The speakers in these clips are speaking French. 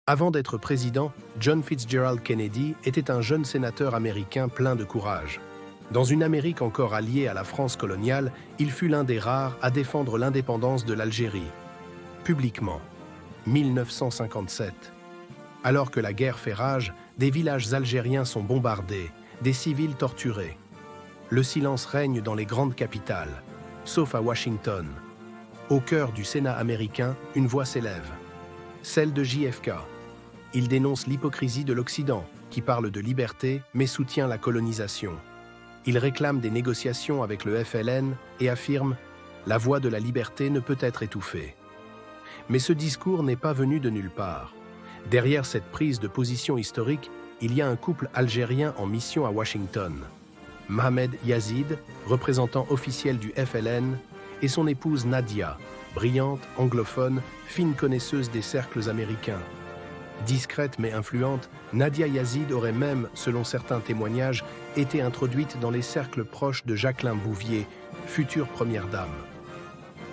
Avant d'être président, John Fitzgerald Kennedy était un jeune sénateur américain plein de courage. Dans une Amérique encore alliée à la France coloniale, il fut l'un des rares à défendre l'indépendance de l'Algérie. Publiquement. 1957. Alors que la guerre fait rage, des villages algériens sont bombardés, des civils torturés. Le silence règne dans les grandes capitales, sauf à Washington. Au cœur du Sénat américain, une voix s'élève. Celle de JFK. Il dénonce l'hypocrisie de l'Occident, qui parle de liberté mais soutient la colonisation. Il réclame des négociations avec le FLN et affirme « La voix de la liberté ne peut être étouffée ». Mais ce discours n'est pas venu de nulle part. Derrière cette prise de position historique, il y a un couple algérien en mission à Washington. Mohamed Yazid, représentant officiel du FLN, et son épouse Nadia, brillante, anglophone, fine connaisseuse des cercles américains. Discrète mais influente, Nadia Yazid aurait même, selon certains témoignages, été introduite dans les cercles proches de Jacqueline Bouvier, future première dame.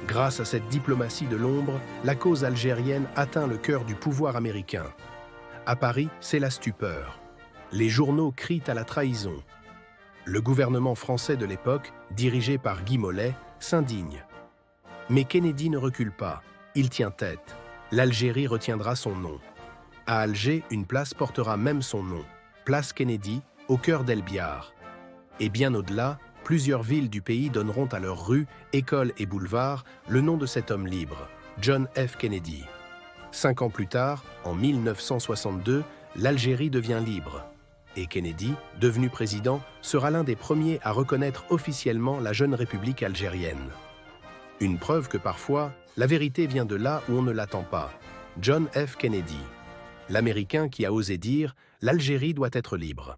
Grâce à cette diplomatie de l'ombre, la cause algérienne atteint le cœur du pouvoir américain. À Paris, c'est la stupeur. Les journaux crient à la trahison. Le gouvernement français de l'époque, dirigé par Guy Mollet, s'indigne. Mais Kennedy ne recule pas, il tient tête. L'Algérie retiendra son nom. À Alger, une place portera même son nom, place Kennedy, au cœur d'El Biar. Et bien au-delà, plusieurs villes du pays donneront à leurs rues, écoles et boulevards le nom de cet homme libre, John F. Kennedy. 5 ans plus tard, en 1962, l'Algérie devient libre. Et Kennedy, devenu président, sera l'un des premiers à reconnaître officiellement la jeune République algérienne. Une preuve que parfois, la vérité vient de là où on ne l'attend pas. John F. Kennedy, l'Américain qui a osé dire « l'Algérie doit être libre ».